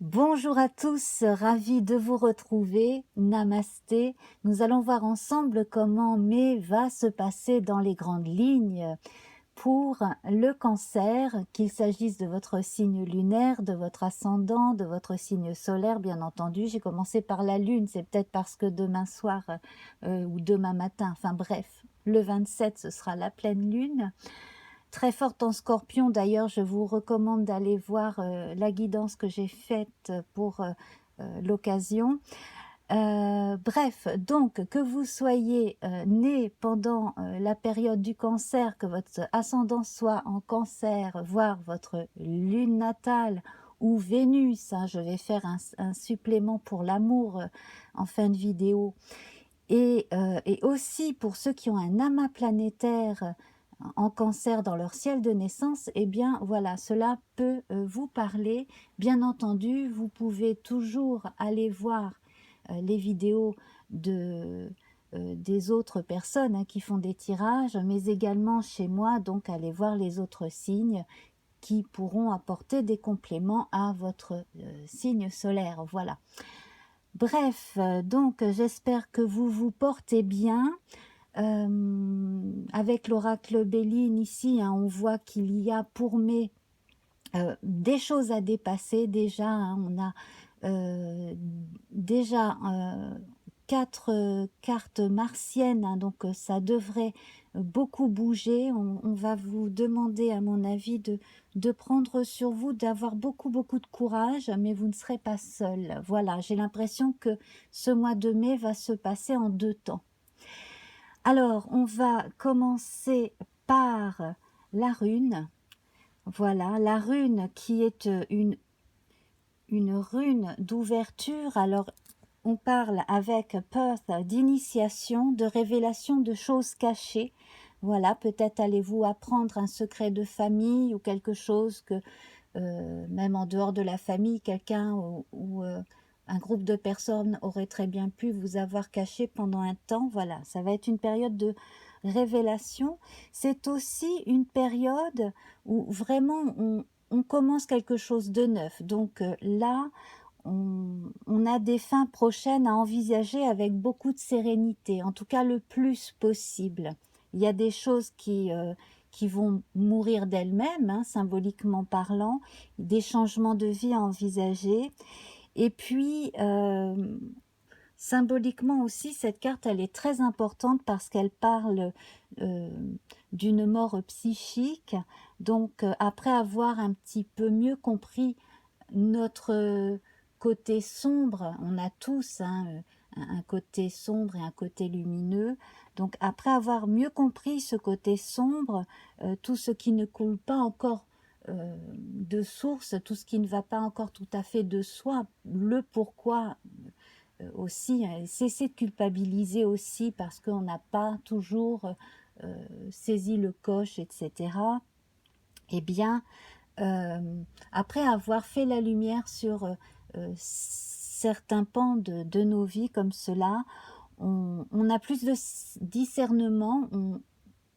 Bonjour à tous, ravi de vous retrouver. Namasté. Nous allons voir ensemble comment mai va se passer dans les grandes lignes pour le cancer, qu'il s'agisse de votre signe lunaire, de votre ascendant, de votre signe solaire, bien entendu. J'ai commencé par la lune, c'est peut-être parce que demain soir ou demain matin, enfin bref, le 27, ce sera la pleine lune. Très forte en Scorpion, d'ailleurs, je vous recommande d'aller voir la guidance que j'ai faite pour l'occasion. Bref, donc que vous soyez né pendant la période du cancer, que votre ascendant soit en cancer, voire votre lune natale ou Vénus, hein, je vais faire un supplément pour l'amour en fin de vidéo, et aussi pour ceux qui ont un amas planétaire en cancer dans leur ciel de naissance, eh bien voilà, cela peut vous parler. Bien entendu, vous pouvez toujours aller voir les vidéos des autres personnes qui font des tirages, mais également chez moi, donc allez voir les autres signes qui pourront apporter des compléments à votre signe solaire. Voilà. Bref, donc j'espère que vous vous portez bien. Avec l'oracle Béline ici, hein, on voit qu'il y a pour mai des choses à dépasser déjà. Hein, on a déjà 4 cartes martiennes, hein, donc ça devrait beaucoup bouger. On va vous demander, à mon avis, de prendre sur vous, d'avoir beaucoup de courage, mais vous ne serez pas seul. Voilà, j'ai l'impression que ce mois de mai va se passer en 2 temps. Alors, on va commencer par la rune. Voilà, la rune qui est une rune d'ouverture. Alors, on parle avec Perth d'initiation, de révélation de choses cachées. Voilà, peut-être allez-vous apprendre un secret de famille ou quelque chose que, même en dehors de la famille, quelqu'un ou un groupe de personnes aurait très bien pu vous avoir caché pendant un temps. Voilà, ça va être une période de révélation. C'est aussi une période où vraiment on commence quelque chose de neuf. Donc là, on a des fins prochaines à envisager avec beaucoup de sérénité, en tout cas le plus possible. Il y a des choses qui vont mourir d'elles-mêmes, hein, symboliquement parlant, des changements de vie à envisager. Et puis, symboliquement aussi, cette carte, elle est très importante parce qu'elle parle d'une mort psychique. Donc, après avoir un petit peu mieux compris notre côté sombre, on a tous un côté sombre et un côté lumineux. Donc, après avoir mieux compris ce côté sombre, tout ce qui ne coule pas encore de source, tout ce qui ne va pas encore tout à fait de soi, le pourquoi aussi, cesser de culpabiliser aussi parce qu'on n'a pas toujours saisi le coche, etc. Eh bien, après avoir fait la lumière sur certains pans de nos vies comme cela, on a plus de discernement,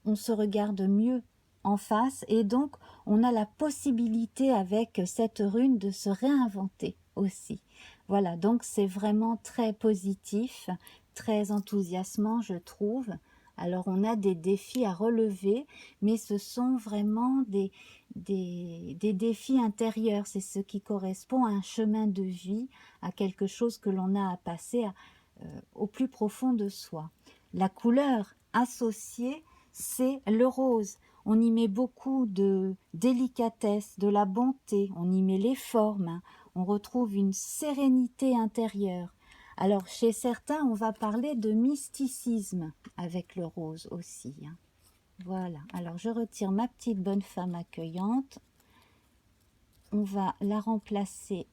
on se regarde mieux en face et donc on a la possibilité avec cette rune de se réinventer aussi. Voilà, donc c'est vraiment très positif, très enthousiasmant, je trouve. Alors on a des défis à relever, mais ce sont vraiment des défis intérieurs. C'est ce qui correspond à un chemin de vie, à quelque chose que l'on a à passer au plus profond de soi. La couleur associée, c'est le rose. On y met beaucoup de délicatesse, de la bonté, on y met les formes, hein. On retrouve une sérénité intérieure. Alors chez certains, on va parler de mysticisme avec le rose aussi, hein. Voilà, alors je retire ma petite bonne femme accueillante. On va la remplacer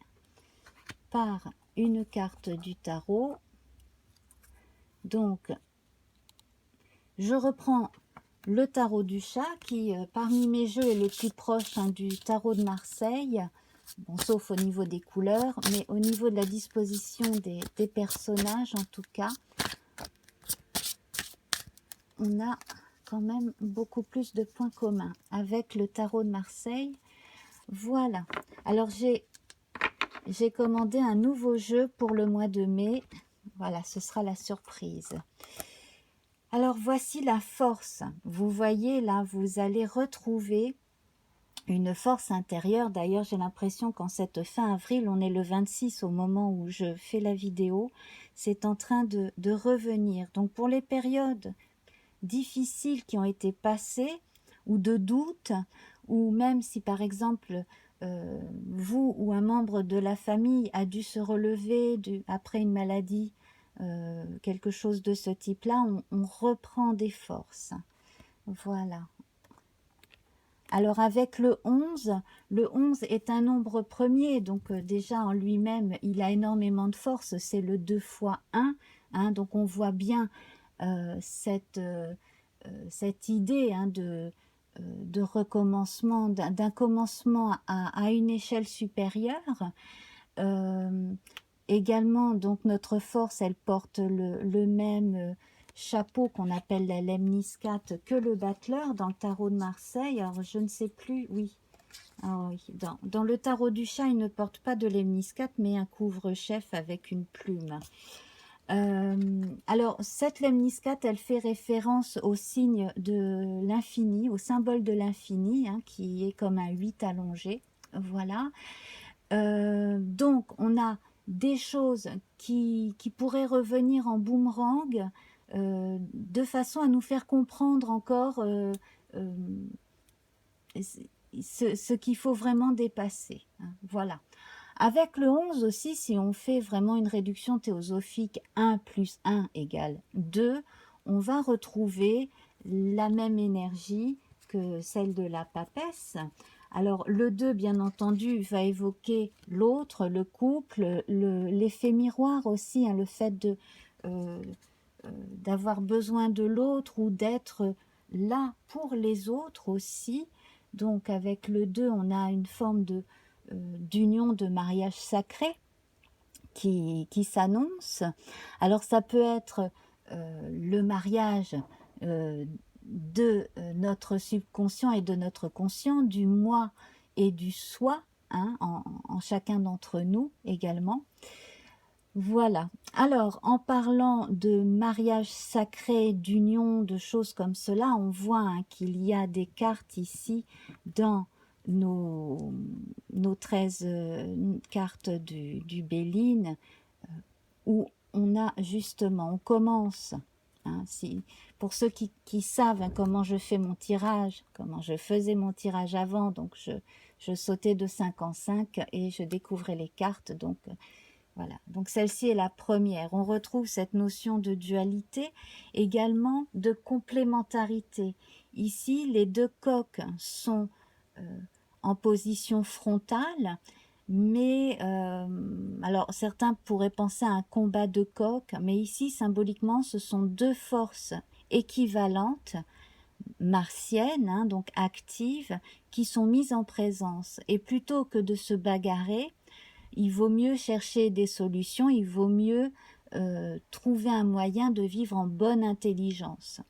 par une carte du tarot. Donc, je reprends le tarot du chat qui, parmi mes jeux, est le plus proche du tarot de Marseille. Bon, sauf au niveau des couleurs, mais au niveau de la disposition des personnages, en tout cas, on a quand même beaucoup plus de points communs avec le tarot de Marseille. Voilà. Alors, j'ai j'ai commandé un nouveau jeu pour le mois de mai. Voilà, ce sera la surprise. Alors voici la force. Vous voyez là, vous allez retrouver une force intérieure. D'ailleurs, j'ai l'impression qu'en cette fin avril, on est le 26 au moment où je fais la vidéo, c'est en train de revenir. Donc pour les périodes difficiles qui ont été passées, ou de doute, ou même si par exemple vous ou un membre de la famille a dû se relever après une maladie, quelque chose de ce type-là, on reprend des forces. Voilà. Alors avec le 11 est un nombre premier, donc déjà en lui-même, il a énormément de force, c'est le 2 fois 1, hein, donc on voit bien cette idée hein, de recommencement, d'un commencement à une échelle supérieure. Également, donc notre force, elle porte le même chapeau qu'on appelle la lemniscate que le battleur dans le tarot de Marseille. Alors je ne sais plus, oui. Ah oui. Dans le tarot du chat, il ne porte pas de lemniscate, mais un couvre-chef avec une plume. Alors cette lemniscate, elle fait référence au signe de l'infini, au symbole de l'infini, hein, qui est comme un 8 allongé. Voilà. Donc on a des choses qui pourraient revenir en boomerang de façon à nous faire comprendre encore ce qu'il faut vraiment dépasser. Hein, voilà. Avec le 11 aussi, si on fait vraiment une réduction théosophique 1 plus 1 égale 2, on va retrouver la même énergie que celle de la papesse. Alors le 2, bien entendu, va évoquer l'autre, le couple, l'effet miroir aussi, hein, le fait d'avoir besoin de l'autre ou d'être là pour les autres aussi. Donc avec le 2, on a une forme d'union, de mariage sacré qui s'annonce. Alors ça peut être le mariage de notre subconscient et de notre conscient, du moi et du soi, hein, en chacun d'entre nous également. Voilà. Alors, en parlant de mariage sacré, d'union, de choses comme cela, on voit hein, qu'il y a des cartes ici dans nos 13 cartes du Béline, où on a justement, on commence, hein, pour ceux qui savent hein, comment je fais mon tirage, comment je faisais mon tirage avant, donc je sautais de 5 en 5 et je découvrais les cartes, donc voilà, donc celle-ci est la première. On retrouve cette notion de dualité, également de complémentarité. Ici, les deux coqs sont en position frontale, mais alors certains pourraient penser à un combat de coqs, mais ici, symboliquement, ce sont deux forces équivalentes, martiennes, hein, donc actives, qui sont mises en présence. Et plutôt que de se bagarrer, il vaut mieux chercher des solutions, il vaut mieux trouver un moyen de vivre en bonne intelligence.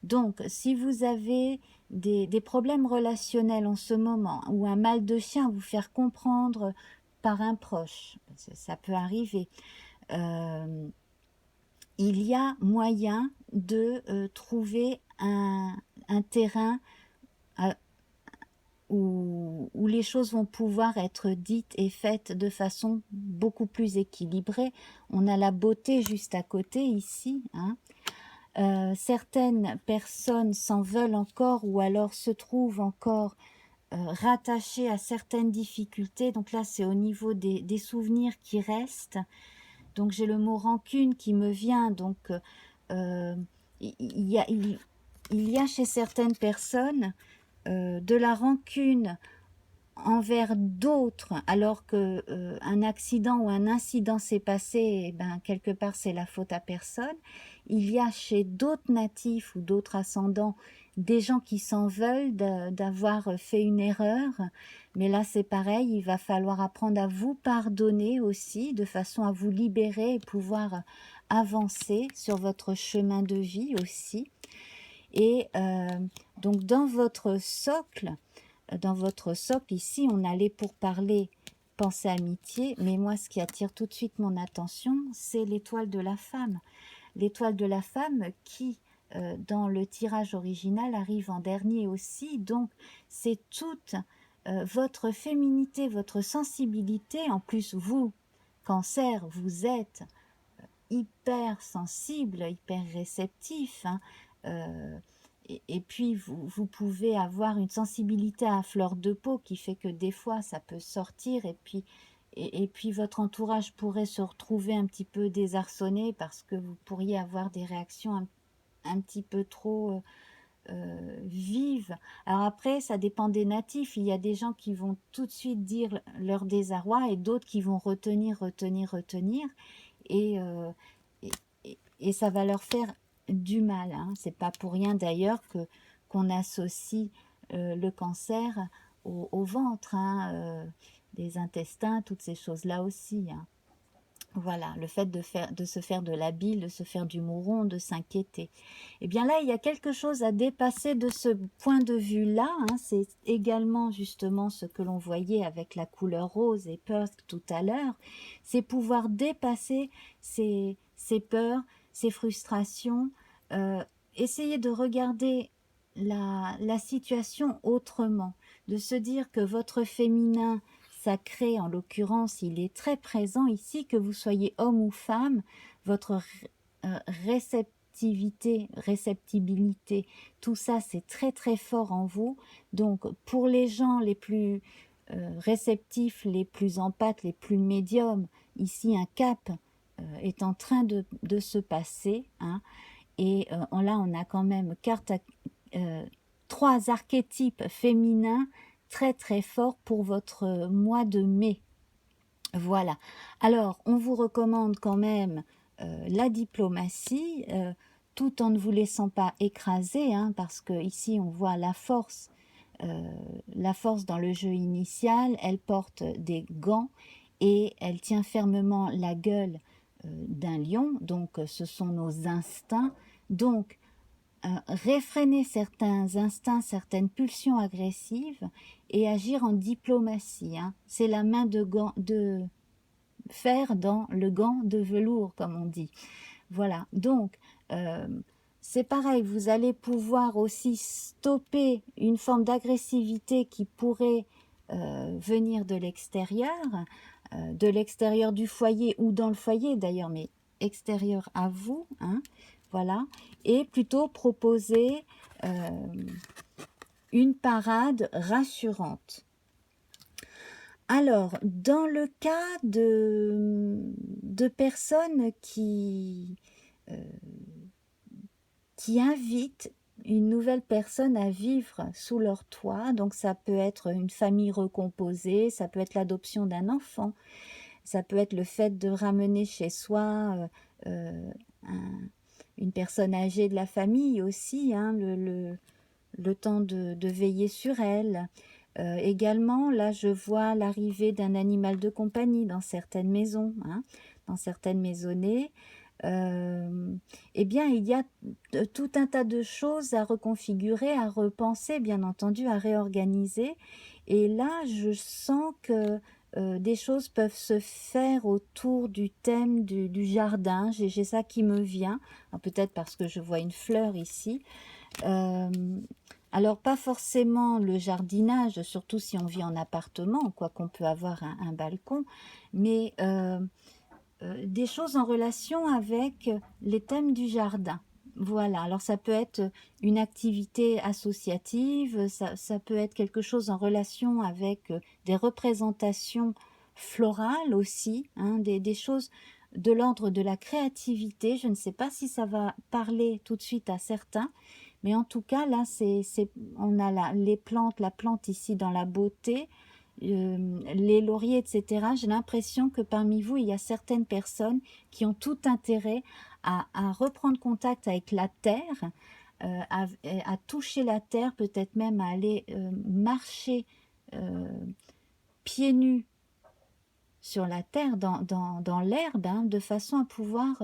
Donc, si vous avez des problèmes relationnels en ce moment, ou un mal de chien à vous faire comprendre par un proche, ça peut arriver, il y a moyen de trouver un terrain où les choses vont pouvoir être dites et faites de façon beaucoup plus équilibrée. On a la beauté juste à côté ici. Hein. Certaines personnes s'en veulent encore ou alors se trouvent encore rattachées à certaines difficultés. Donc là, c'est au niveau des souvenirs qui restent. Donc j'ai le mot rancune qui me vient. Donc il y a chez certaines personnes de la rancune envers d'autres alors que un accident ou un incident s'est passé, et ben, quelque part c'est la faute à personne. Il y a chez d'autres natifs ou d'autres ascendants des gens qui s'en veulent d'avoir fait une erreur, mais là c'est pareil, il va falloir apprendre à vous pardonner aussi, de façon à vous libérer et pouvoir avancer sur votre chemin de vie aussi. Et dans votre socle ici, on a les pourparlers pensée amitié, mais moi ce qui attire tout de suite mon attention, c'est l'étoile de la femme. L'étoile de la femme qui, dans le tirage original, arrive en dernier aussi. Donc, c'est toute votre féminité, votre sensibilité. En plus, vous, Cancer, vous êtes hyper sensible, hyper réceptif. Hein, et puis, vous pouvez avoir une sensibilité à fleur de peau qui fait que des fois, ça peut sortir et puis votre entourage pourrait se retrouver un petit peu désarçonné parce que vous pourriez avoir des réactions un petit peu trop vives. Alors après, ça dépend des natifs. Il y a des gens qui vont tout de suite dire leur désarroi et d'autres qui vont retenir, retenir, retenir. Et, et ça va leur faire du mal. Hein. C'est pas pour rien d'ailleurs qu'on associe le cancer au ventre, hein, des intestins, toutes ces choses-là aussi. Hein. Voilà, le fait de se faire de la bile, de se faire du mouron, de s'inquiéter. Eh bien là, il y a quelque chose à dépasser de ce point de vue-là. Hein. C'est également justement ce que l'on voyait avec la couleur rose et Perth tout à l'heure. C'est pouvoir dépasser ces peurs, ces frustrations, essayer de regarder la situation autrement, de se dire que votre féminin sacré, en l'occurrence, il est très présent ici, que vous soyez homme ou femme, votre réceptibilité, tout ça, c'est très très fort en vous. Donc, pour les gens les plus réceptifs, les plus empathes, les plus médiums, ici, un cap est en train de se passer. Hein, et là, on a quand même trois archétypes féminins très très fort pour votre mois de mai. Voilà. Alors, on vous recommande quand même la diplomatie, tout en ne vous laissant pas écraser, hein, parce que ici on voit la force dans le jeu initial. Elle porte des gants et elle tient fermement la gueule d'un lion. Donc, ce sont nos instincts. Donc, réfréner certains instincts, certaines pulsions agressives et agir en diplomatie. Hein. C'est la main de fer dans le gant de velours, comme on dit. Voilà, donc c'est pareil, vous allez pouvoir aussi stopper une forme d'agressivité qui pourrait venir de l'extérieur du foyer ou dans le foyer d'ailleurs, mais extérieur à vous, hein, voilà, et plutôt proposer une parade rassurante. Alors, dans le cas de personnes qui invitent une nouvelle personne à vivre sous leur toit, donc ça peut être une famille recomposée, ça peut être l'adoption d'un enfant, ça peut être le fait de ramener chez soi une personne âgée de la famille aussi, hein, le temps de veiller sur elle. Également, là, je vois l'arrivée d'un animal de compagnie dans certaines maisons, hein, dans certaines maisonnées. Eh bien, il y a tout un tas de choses à reconfigurer, à repenser, bien entendu, à réorganiser. Et là, je sens que des choses peuvent se faire autour du thème du jardin. J'ai ça qui me vient, peut-être parce que je vois une fleur ici. Alors, pas forcément le jardinage, surtout si on vit en appartement, quoi qu'on peut avoir un balcon, mais des choses en relation avec les thèmes du jardin. Voilà, alors ça peut être une activité associative, ça peut être quelque chose en relation avec des représentations florales aussi, hein, des choses de l'ordre de la créativité. Je ne sais pas si ça va parler tout de suite à certains, mais en tout cas, là, on a la plante ici dans la beauté, les lauriers, etc. J'ai l'impression que parmi vous, il y a certaines personnes qui ont tout intérêt à reprendre contact avec la terre, à toucher la terre, peut-être même à aller marcher pieds nus sur la terre, dans l'herbe, hein, de façon à pouvoir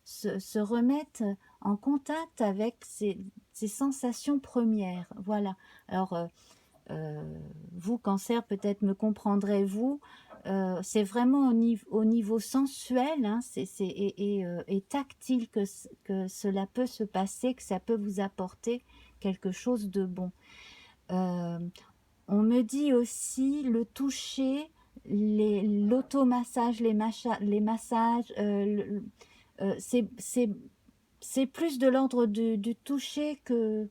se remettre en contact avec ces sensations premières. Voilà. Alors, Vous, Cancer, peut-être me comprendrez-vous, c'est vraiment au niveau sensuel, hein, et tactile que cela peut se passer, que ça peut vous apporter quelque chose de bon. On me dit aussi le toucher, l'automassage, les massages, c'est plus de l'ordre du toucher que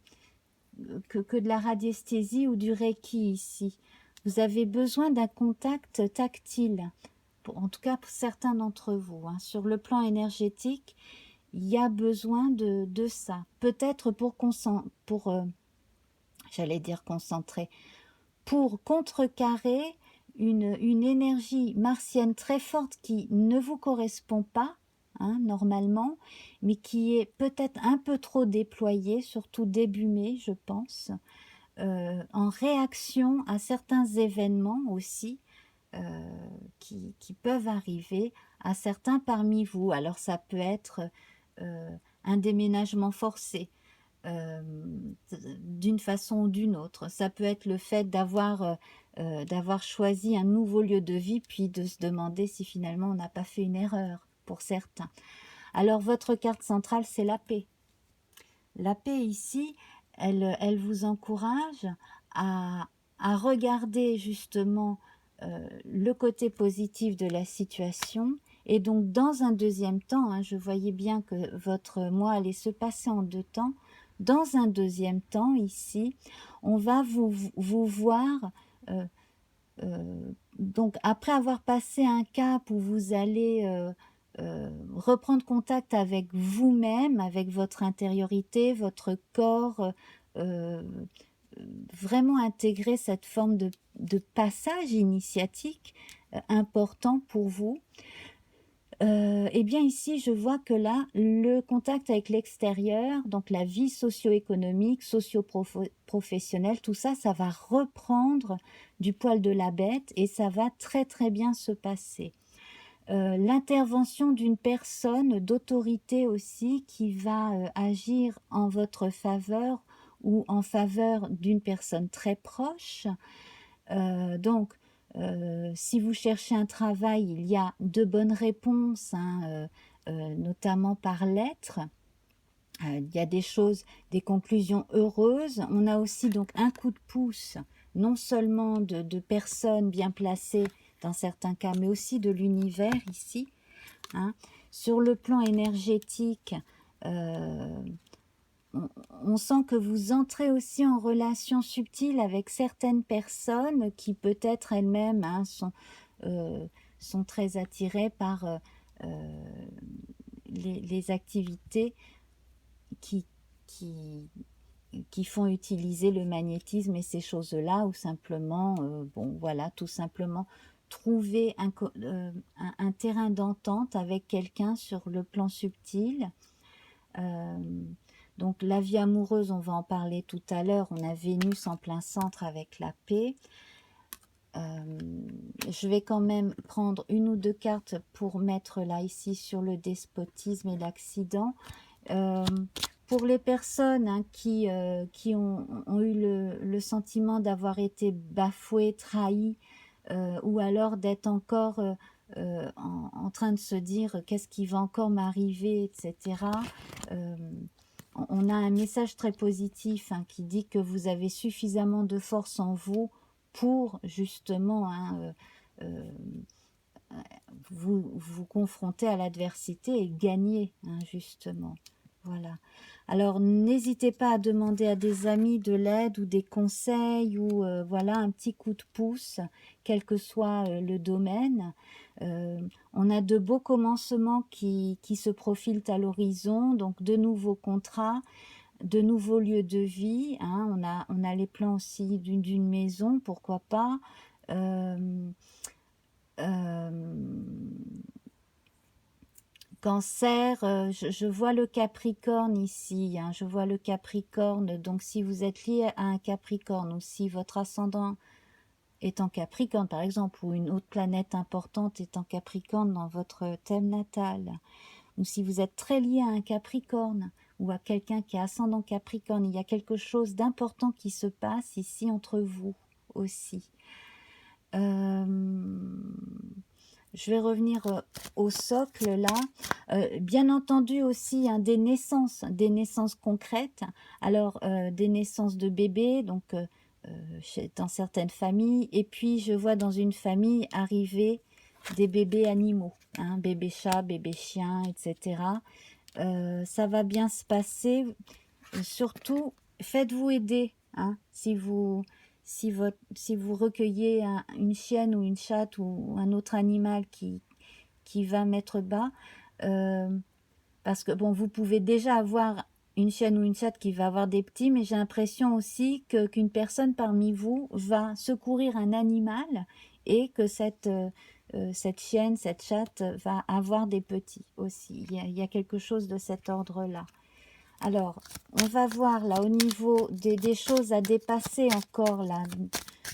de la radiesthésie ou du Reiki ici. Vous avez besoin d'un contact tactile, en tout cas pour certains d'entre vous, hein. Sur le plan énergétique, il y a besoin de ça. Peut-être j'allais dire concentrer, pour contrecarrer une énergie martienne très forte qui ne vous correspond pas, hein, normalement, mais qui est peut-être un peu trop déployée, surtout début mai, je pense, en réaction à certains événements aussi qui peuvent arriver à certains parmi vous. Alors ça peut être un déménagement forcé, d'une façon ou d'une autre. Ça peut être le fait d'avoir choisi un nouveau lieu de vie, puis de se demander si finalement on n'a pas fait une erreur pour certains. Alors votre carte centrale, c'est la paix. La paix ici, elle vous encourage à regarder justement le côté positif de la situation. Et donc dans un deuxième temps, hein, je voyais bien que votre mois allait se passer en 2 temps. Dans un deuxième temps, ici, on va vous voir, donc après avoir passé un cap où vous allez reprendre contact avec vous-même, avec votre intériorité, votre corps, euh, vraiment intégrer cette forme de passage initiatique important pour vous. Eh bien ici, je vois que là, le contact avec l'extérieur, donc la vie socio-économique, socio-professionnelle, tout ça, ça va reprendre du poil de la bête et ça va très très bien se passer. L'intervention d'une personne d'autorité aussi qui va agir en votre faveur ou en faveur d'une personne très proche. Donc, si vous cherchez un travail, il y a de bonnes réponses, hein, notamment par lettre. Il y a des choses, des conclusions heureuses. On a aussi donc un coup de pouce, non seulement de personnes bien placées dans certains cas, mais aussi de l'univers ici, hein. Sur le plan énergétique, on sent que vous entrez aussi en relation subtile avec certaines personnes qui peut-être elles-mêmes, hein, sont très attirées par les activités qui, qui, qui font utiliser le magnétisme et ces choses-là, ou simplement, bon voilà, tout simplement trouver un terrain d'entente avec quelqu'un sur le plan subtil. Donc la vie amoureuse, on va en parler tout à l'heure, on a Vénus en plein centre avec la paix. Je vais quand même prendre 1 ou 2 cartes pour mettre là ici sur le despotisme et l'accident. Pour les personnes, hein, qui ont eu le sentiment d'avoir été bafouées, trahies, ou alors d'être encore en train de se dire qu'est-ce qui va encore m'arriver, etc. On a un message très positif, hein, qui dit que vous avez suffisamment de force en vous pour justement, hein, vous confronter à l'adversité et gagner, hein, justement. Voilà. Alors n'hésitez pas à demander à des amis de l'aide ou des conseils ou voilà un petit coup de pouce, quel que soit le domaine. On a de beaux commencements qui se profilent à l'horizon, donc de nouveaux contrats, de nouveaux lieux de vie, hein. On a les plans aussi d'une maison, pourquoi pas. Cancer, je vois le Capricorne ici, hein, je vois le Capricorne, donc si vous êtes lié à un Capricorne ou si votre ascendant est en Capricorne par exemple, ou une autre planète importante est en Capricorne dans votre thème natal, ou si vous êtes très lié à un Capricorne ou à quelqu'un qui a ascendant Capricorne, il y a quelque chose d'important qui se passe ici entre vous. aussi. Je vais revenir au socle là. Bien entendu aussi hein, des naissances concrètes. Alors des naissances de bébés, donc dans certaines familles. Et puis je vois dans une famille arriver des bébés animaux, hein, bébé chat, bébé chien, etc. Ça va bien se passer. Surtout, faites-vous aider. Hein, si vous recueillez une chienne ou une chatte ou un autre animal qui va mettre bas, parce que bon, vous pouvez déjà avoir une chienne ou une chatte qui va avoir des petits, mais j'ai l'impression aussi qu'une personne parmi vous va secourir un animal et que cette chienne, cette chatte va avoir des petits aussi. Il y a quelque chose de cet ordre-là. Alors, on va voir là au niveau des choses à dépasser encore là,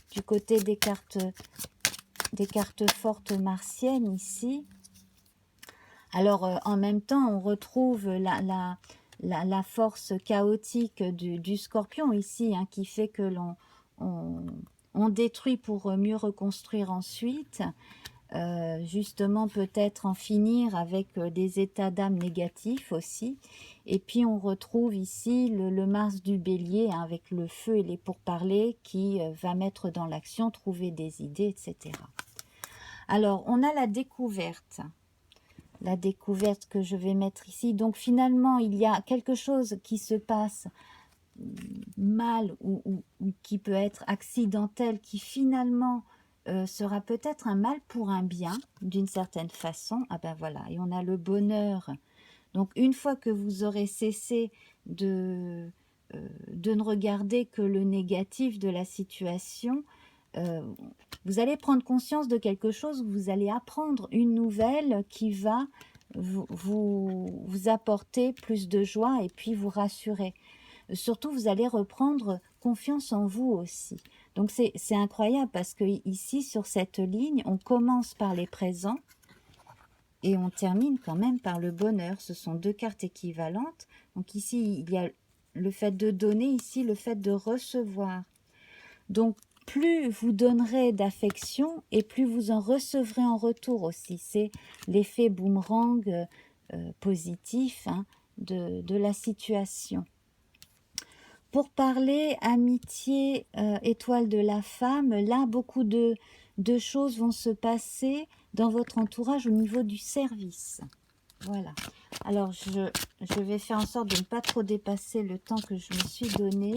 du côté des cartes fortes martiennes ici. Alors, en même temps, on retrouve la force chaotique du scorpion ici, hein, qui fait que on détruit pour mieux reconstruire ensuite. Justement peut-être en finir avec des états d'âme négatifs aussi. Et puis on retrouve ici le Mars du bélier hein, avec le feu et les pourparlers qui va mettre dans l'action, trouver des idées, etc. Alors on a la découverte que je vais mettre ici. Donc finalement il y a quelque chose qui se passe mal ou qui peut être accidentel, qui finalement sera peut-être un mal pour un bien, d'une certaine façon. Ah ben voilà, et on a le bonheur. Donc une fois que vous aurez cessé de ne regarder que le négatif de la situation, vous allez prendre conscience de quelque chose, vous allez apprendre une nouvelle qui va vous apporter plus de joie et puis vous rassurer. Surtout, vous allez reprendre confiance en vous aussi. Donc, c'est incroyable parce que ici, sur cette ligne, on commence par les présents et on termine quand même par le bonheur. Ce sont deux cartes équivalentes. Donc ici, il y a le fait de donner, ici, le fait de recevoir. Donc, plus vous donnerez d'affection et plus vous en recevrez en retour aussi. C'est l'effet boomerang positif hein, de la situation. Pour parler amitié, étoile de la femme, là, beaucoup de choses vont se passer dans votre entourage au niveau du service. Voilà. Alors, je vais faire en sorte de ne pas trop dépasser le temps que je me suis donné.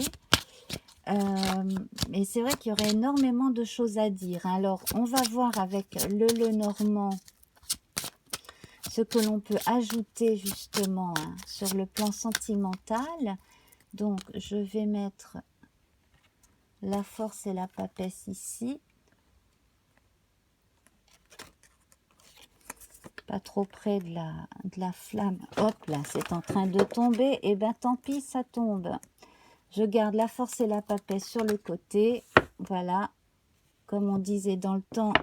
Mais c'est vrai qu'il y aurait énormément de choses à dire. Alors, on va voir avec le Lenormand ce que l'on peut ajouter justement hein, sur le plan sentimental. Donc, je vais mettre la force et la papesse ici. Pas trop près de la flamme. Hop là, c'est en train de tomber. Et bien, tant pis, ça tombe. Je garde la force et la papesse sur le côté. Voilà. Comme on disait dans le temps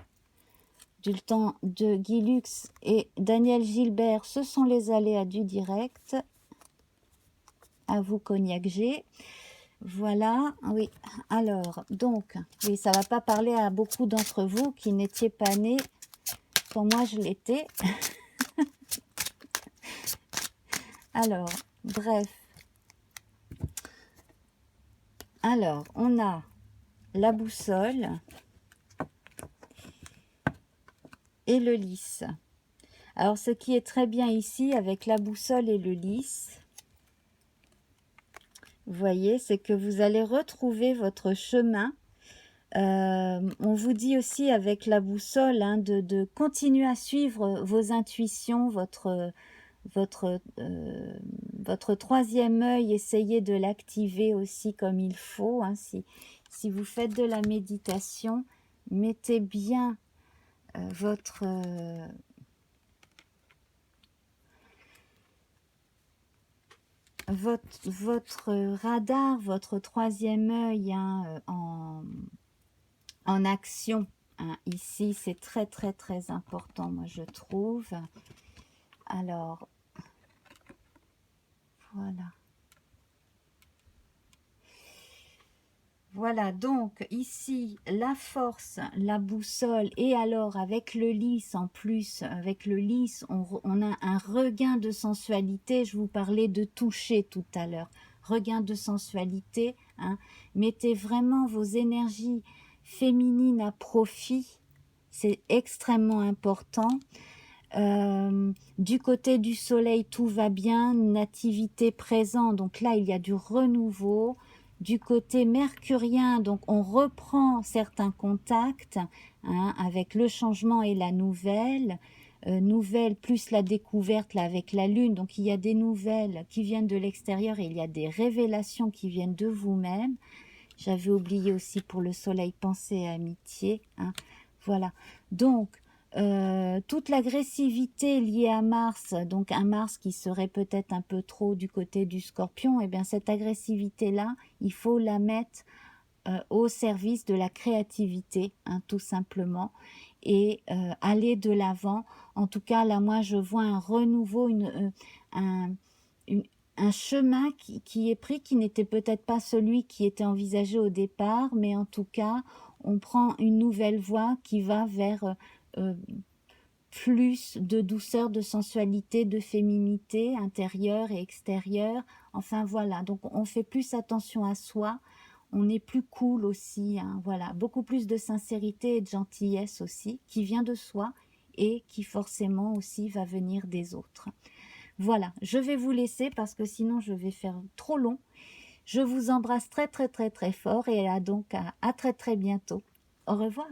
de Guy Lux et Daniel Gilbert, ce sont les aléas du direct. À vous, Cognac G. Voilà, oui. Alors, donc, oui, ça ne va pas parler à beaucoup d'entre vous qui n'étiez pas nés quand moi je l'étais. Alors, bref. Alors, on a la boussole et le lys. Alors, ce qui est très bien ici avec la boussole et le lys, vous voyez, c'est que vous allez retrouver votre chemin. On vous dit aussi avec la boussole hein, de continuer à suivre vos intuitions, votre troisième œil, essayez de l'activer aussi comme il faut. Hein. Si vous faites de la méditation, mettez bien votre radar, votre troisième œil hein, en action. Hein. Ici, c'est très très très important, moi je trouve. Alors, voilà. Voilà, donc ici, la force, la boussole, et alors avec le lys en plus, avec le lys, on a un regain de sensualité. Je vous parlais de toucher tout à l'heure. Regain de sensualité, hein. Mettez vraiment vos énergies féminines à profit. C'est extrêmement important. Du côté du soleil, tout va bien, nativité présent, donc là il y a du renouveau. Du côté mercurien, donc on reprend certains contacts, hein, avec le changement et la nouvelle, nouvelle plus la découverte là, avec la lune, donc il y a des nouvelles qui viennent de l'extérieur et il y a des révélations qui viennent de vous-même. J'avais oublié aussi pour le soleil, pensée et amitié, hein. Voilà, donc toute l'agressivité liée à Mars, donc un Mars qui serait peut-être un peu trop du côté du Scorpion, et eh bien cette agressivité-là, il faut la mettre au service de la créativité, hein, tout simplement, et aller de l'avant. En tout cas, là, moi, je vois un renouveau, un, une- un chemin qui est pris, qui n'était peut-être pas celui qui était envisagé au départ, mais en tout cas, on prend une nouvelle voie qui va vers euh, plus de douceur, de sensualité, de féminité intérieure et extérieure. Enfin voilà, donc on fait plus attention à soi, on est plus cool aussi, hein, voilà, beaucoup plus de sincérité et de gentillesse aussi, qui vient de soi et qui forcément aussi va venir des autres. Voilà, je vais vous laisser parce que sinon je vais faire trop long. Je vous embrasse très très très très fort et à donc à très très bientôt. Au revoir.